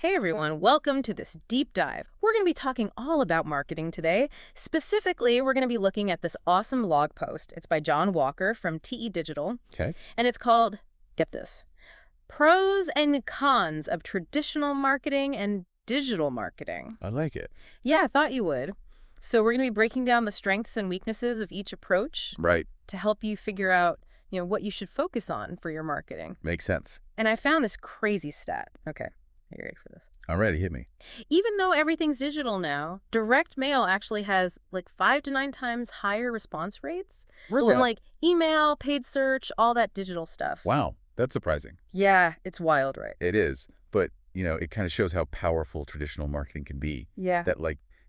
Hey everyone, welcome to this deep dive. We're going to be talking all about marketing today. Specifically, we're going to be looking at this awesome blog post. It's by John Walker from TE Digital, Okay. and it's called, get this, Pros and Cons of Traditional Marketing and Digital Marketing. I like it. Yeah, I thought you would. So we're going to be breaking down the strengths and weaknesses of each approach Right. to help you figure out, what you should focus on for your marketing. Makes sense. And I found this crazy stat. Okay, are you ready for this? I'm ready. Hit me. Even though everything's digital now, direct mail actually has like 5 to 9 times higher response rates than like email, paid search, all that digital stuff. Wow. That's surprising. Yeah, it's wild, right? It is. But, it kind of shows how powerful traditional marketing can be. Yeah. That,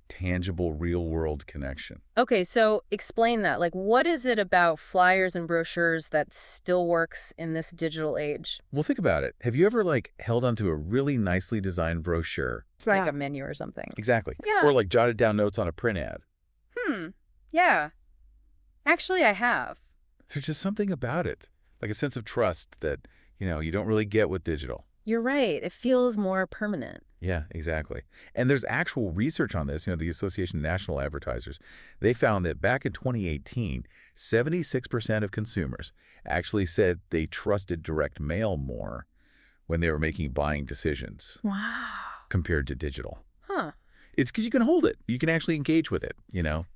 tangible, real-world connection. Okay, so explain that. Like, what is it about flyers and brochures that still works in this digital age? Well, think about it. Have you ever, held onto a really nicely designed brochure? It's like a menu or something. Exactly. Yeah. Or, jotted down notes on a print ad. Yeah. Actually, I have. There's just something about it. Like a sense of trust that, you don't really get with digital. You're right. It feels more permanent. Yeah, exactly. And there's actual research on this. The Association of National Advertisers, they found that back in 2018, 76% of consumers actually said they trusted direct mail more when they were making buying decisions Wow. compared to digital. Huh. It's because you can hold it. You can actually engage with it.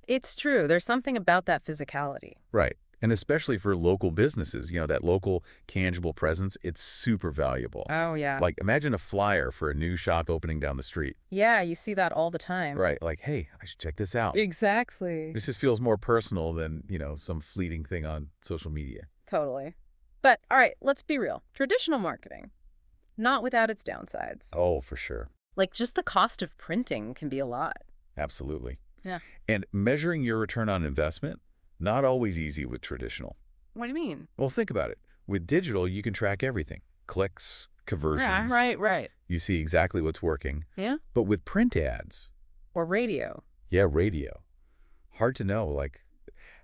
It's true. There's something about that physicality. Right. And especially for local businesses, that local tangible presence, it's super valuable. Oh, yeah. Imagine a flyer for a new shop opening down the street. Yeah, you see that all the time. Right. Hey, I should check this out. Exactly. This just feels more personal than, some fleeting thing on social media. Totally. But, all right, let's be real. Traditional marketing, not without its downsides. Oh, for sure. Like, just the cost of printing can be a lot. Absolutely. Yeah. And measuring your return on investment, not always easy with traditional. What do you mean? Well, think about it. With digital, you can track everything. Clicks, conversions. Right. You see exactly what's working. Yeah? But with print ads, Or radio. yeah, radio, hard to know,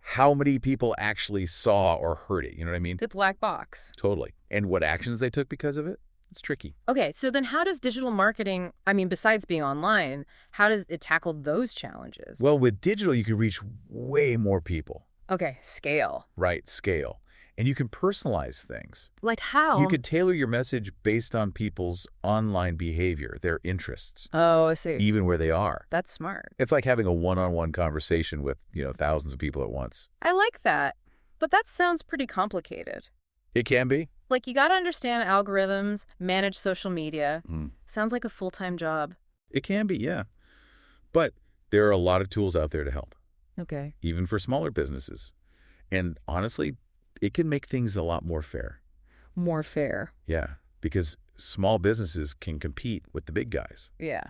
how many people actually saw or heard it. You know what I mean? The black box. Totally. And what actions they took because of it? It's tricky. Okay, so then how does digital marketing, besides being online, how does it tackle those challenges? Well, with digital, you can reach way more people. Okay, scale. Right, scale. And you can personalize things. Like how? You could tailor your message based on people's online behavior, their interests, Oh, I see. even where they are. That's smart. It's like having a one-on-one conversation with, thousands of people at once. I like that. But that sounds pretty complicated. It can be. Like, you gotta understand algorithms, manage social media. Mm. Sounds like a full-time job. It can be, yeah. But there are a lot of tools out there to help, Okay. even for smaller businesses. And honestly, it can make things a lot more fair. More fair. Yeah, because small businesses can compete with the big guys, Yeah.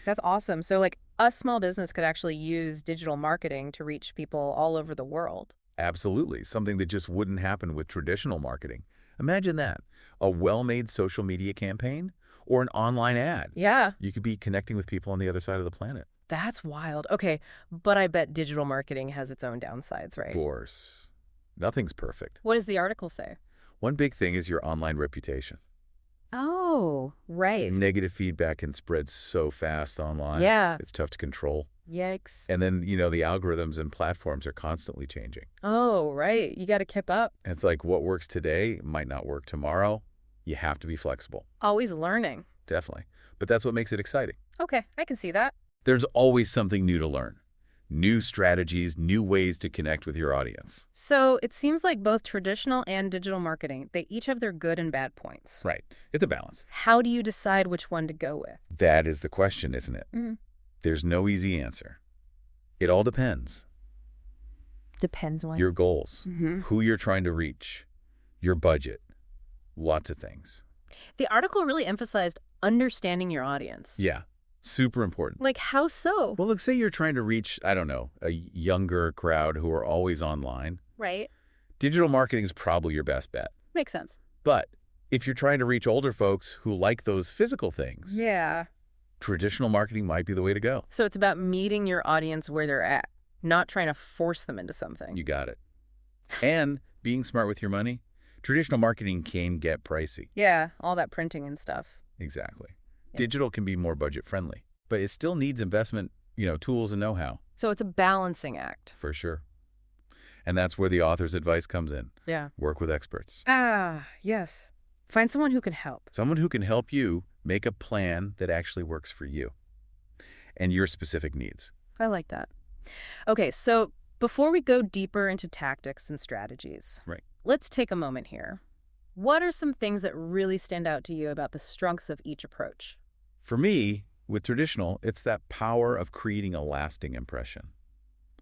That's awesome. So, like, a small business could actually use digital marketing to reach people all over the world. Absolutely. Something that just wouldn't happen with traditional marketing. Imagine that. A well-made social media campaign or an online ad. Yeah. You could be connecting with people on the other side of the planet. That's wild. Okay, but I bet digital marketing has its own downsides, right? Of course. Nothing's perfect. What does the article say? One big thing is your online reputation. Oh, right. Negative feedback can spread so fast online. Yeah. It's tough to control. Yikes. And then, the algorithms and platforms are constantly changing. Oh, right. You got to keep up. And it's like what works today might not work tomorrow. You have to be flexible. Always learning. Definitely. But that's what makes it exciting. Okay, I can see that. There's always something new to learn. New strategies, new ways to connect with your audience. So it seems like both traditional and digital marketing, they each have their good and bad points. Right. It's a balance. How do you decide which one to go with? That is the question, isn't it? Mm-hmm. There's no easy answer. It all depends. Depends on Your goals, Mm-hmm. who you're trying to reach, your budget, lots of things. The article really emphasized understanding your audience. Yeah, super important. Like, how so? Well, let's say you're trying to reach, I don't know, a younger crowd who are always online. Right. Digital marketing is probably your best bet. Makes sense. But if you're trying to reach older folks who like those physical things, Yeah. traditional marketing might be the way to go. So it's about meeting your audience where they're at, not trying to force them into something. You got it. And being smart with your money, traditional marketing can get pricey. Yeah, all that printing and stuff. Exactly. Digital can be more budget-friendly, but it still needs investment, tools and know-how. So it's a balancing act. For sure. And that's where the author's advice comes in. Yeah. Work with experts. Ah, yes. Find someone who can help. Someone who can help you make a plan that actually works for you and your specific needs. I like that. Okay, so before we go deeper into tactics and strategies, Right. let's take a moment here. What are some things that really stand out to you about the strengths of each approach? For me, with traditional, it's that power of creating a lasting impression,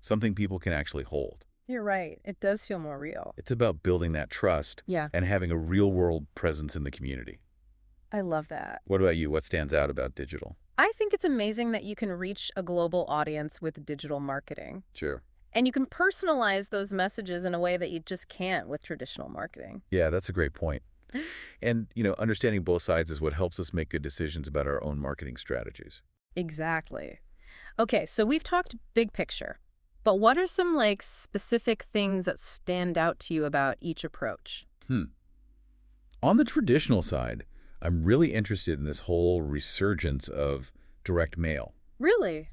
something people can actually hold. You're right. It does feel more real. It's about building that trust Yeah, and having a real-world presence in the community. I love that. What about you? What stands out about digital? I think it's amazing that you can reach a global audience with digital marketing. Sure. And you can personalize those messages in a way that you just can't with traditional marketing. Yeah, that's a great point. And, understanding both sides is what helps us make good decisions about our own marketing strategies. Exactly. Okay, so we've talked big picture, but what are some specific things that stand out to you about each approach? On the traditional side, I'm really interested in this whole resurgence of direct mail. Really?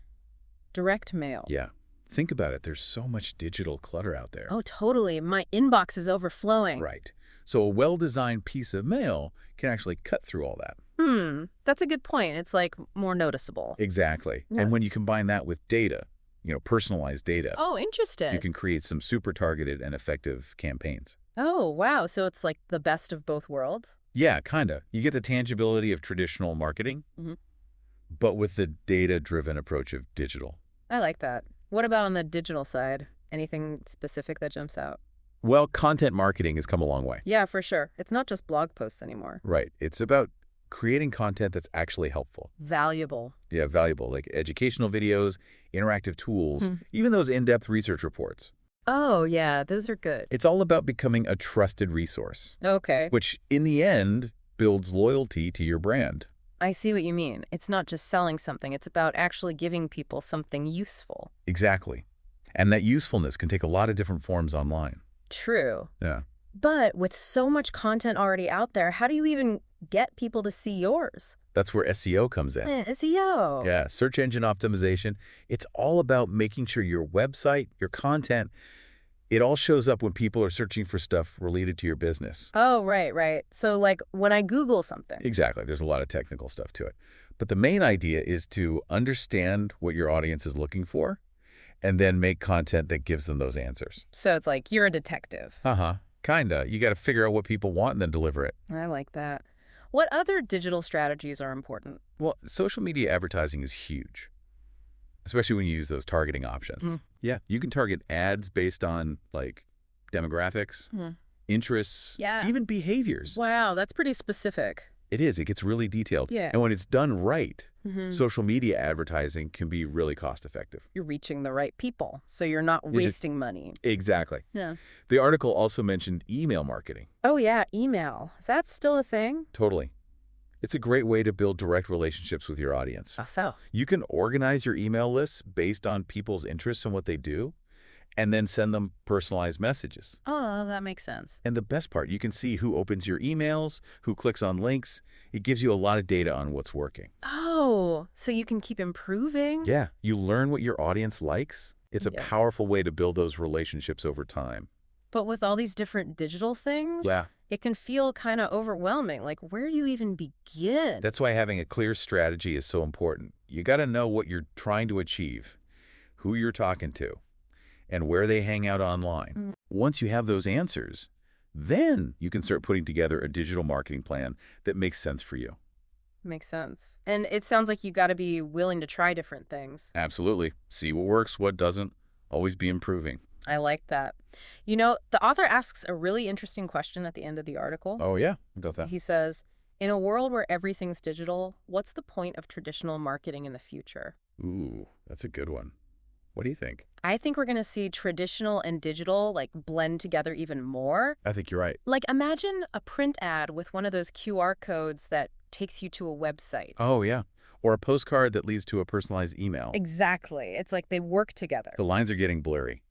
Direct mail. Yeah. Think about it. There's so much digital clutter out there. Oh, totally. My inbox is overflowing. Right. So a well-designed piece of mail can actually cut through all that. That's a good point. It's more noticeable. Exactly. Yeah. And when you combine that with data, personalized data, Oh, interesting. you can create some super targeted and effective campaigns. Oh, wow. So it's the best of both worlds? Yeah, kinda. You get the tangibility of traditional marketing, Mhm. but with the data-driven approach of digital. I like that. What about on the digital side? Anything specific that jumps out? Well, content marketing has come a long way. Yeah, for sure. It's not just blog posts anymore. Right. It's about creating content that's actually helpful. Valuable. Yeah, valuable, like educational videos, interactive tools, even those in-depth research reports. Oh, yeah, those are good. It's all about becoming a trusted resource, Okay. which in the end builds loyalty to your brand. I see what you mean. It's not just selling something. It's about actually giving people something useful. Exactly. And that usefulness can take a lot of different forms online. True. Yeah. But with so much content already out there, how do you even get people to see yours? That's where SEO comes in. SEO. Yeah, search engine optimization. It's all about making sure your website, your content, it all shows up when people are searching for stuff related to your business. Oh, right. So when I Google something. Exactly. There's a lot of technical stuff to it. But the main idea is to understand what your audience is looking for and then make content that gives them those answers. So it's you're a detective. Kinda. You got to figure out what people want and then deliver it. I like that. What other digital strategies are important? Well, social media advertising is huge, especially when you use those targeting options. Yeah, you can target ads based on demographics, interests, Yeah. even behaviors. Wow, that's pretty specific. It is. It gets really detailed. Yeah. And when it's done right, Mhm. social media advertising can be really cost effective. You're reaching the right people, so you're not You just- wasting money. Exactly. Yeah. The article also mentioned email marketing. Oh, yeah, email. Is that still a thing? Totally. It's a great way to build direct relationships with your audience. How so? You can organize your email lists based on people's interests and what they do, and then send them personalized messages. Oh, that makes sense. And the best part, you can see who opens your emails, who clicks on links. It gives you a lot of data on what's working. Oh, so you can keep improving? Yeah, you learn what your audience likes. It's a Yeah. powerful way to build those relationships over time. But with all these different digital things, Yeah. it can feel kind of overwhelming. Where do you even begin? That's why having a clear strategy is so important. You got to know what you're trying to achieve, who you're talking to, and where they hang out online. Once you have those answers, then you can start putting together a digital marketing plan that makes sense for you. Makes sense. And it sounds like you got to be willing to try different things. Absolutely. See what works, what doesn't. Always be improving. I like that. The author asks a really interesting question at the end of the article. Oh, yeah. I got that. He says, in a world where everything's digital, what's the point of traditional marketing in the future? Ooh, that's a good one. What do you think? I think we're going to see traditional and digital blend together even more. I think you're right. Imagine a print ad with one of those QR codes that takes you to a website. Oh, yeah. Or a postcard that leads to a personalized email. Exactly. It's they work together. The lines are getting blurry.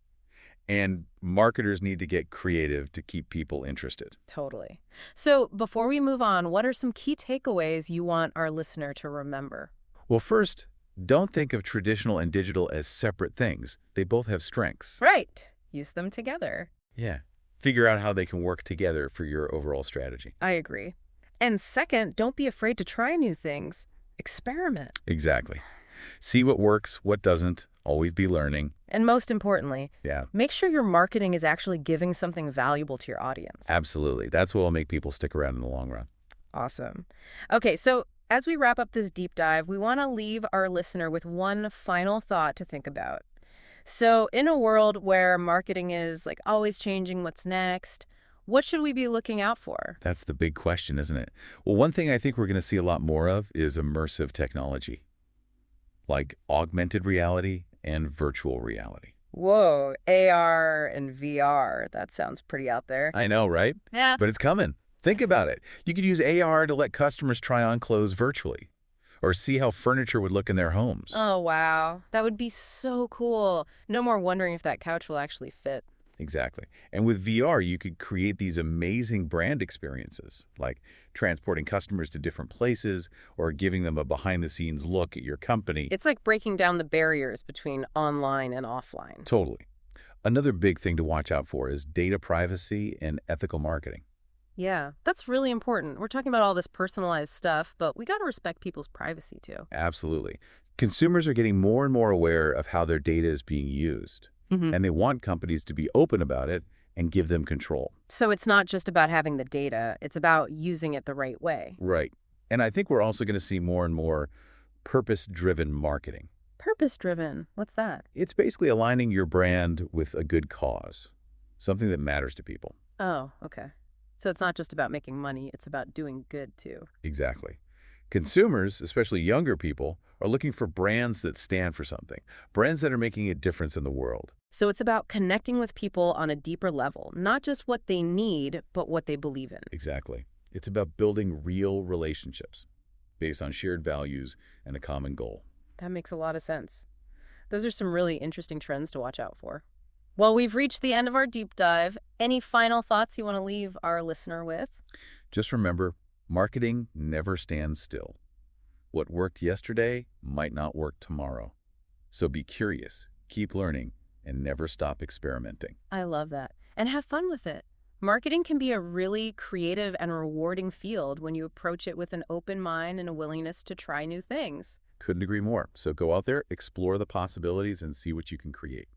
And marketers need to get creative to keep people interested. Totally. So before we move on, what are some key takeaways you want our listener to remember? Well, first, don't think of traditional and digital as separate things. They both have strengths. Right. Use them together. Yeah. Figure out how they can work together for your overall strategy. I agree. And second, don't be afraid to try new things. Experiment. Exactly. See what works, what doesn't. Always be learning. And most importantly, Yeah, make sure your marketing is actually giving something valuable to your audience. absolutely. That's what will make people stick around in the long run. Awesome. Okay, so as we wrap up this deep dive, we want to leave our listener with one final thought to think about. So, in a world where marketing is like always changing what's next, what should we be looking out for? That's the big question, isn't it? Well, one thing I think we're going to see a lot more of is immersive technology, like augmented reality and virtual reality. Whoa, AR and VR. That sounds pretty out there. I know, right? Yeah. But it's coming. Think about it. You could use AR to let customers try on clothes virtually or see how furniture would look in their homes. Oh, wow. That would be so cool. No more wondering if that couch will actually fit. Exactly. And with VR, you could create these amazing brand experiences, like transporting customers to different places or giving them a behind-the-scenes look at your company. It's like breaking down the barriers between online and offline. Totally. Another big thing to watch out for is data privacy and ethical marketing. Yeah, that's really important. We're talking about all this personalized stuff, but we got to respect people's privacy too. Absolutely. Consumers are getting more and more aware of how their data is being used, and they want companies to be open about it and give them control. So it's not just about having the data, it's about using it the right way. Right. And I think we're also going to see more and more purpose-driven marketing. Purpose-driven. What's that? It's basically aligning your brand with a good cause, something that matters to people. Oh, okay. So it's not just about making money, it's about doing good too. Exactly. Consumers, especially younger people, are looking for brands that stand for something, brands that are making a difference in the world. So it's about connecting with people on a deeper level, not just what they need, but what they believe in. Exactly. It's about building real relationships based on shared values and a common goal. That makes a lot of sense. Those are some really interesting trends to watch out for. Well, we've reached the end of our deep dive. Any final thoughts you want to leave our listener with? Just remember, marketing never stands still. What worked yesterday might not work tomorrow. So be curious, keep learning, and never stop experimenting. I love that. And have fun with it. Marketing can be a really creative and rewarding field when you approach it with an open mind and a willingness to try new things. Couldn't agree more. So go out there, explore the possibilities, and see what you can create.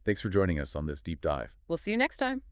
Thanks for joining us on this deep dive. We'll see you next time.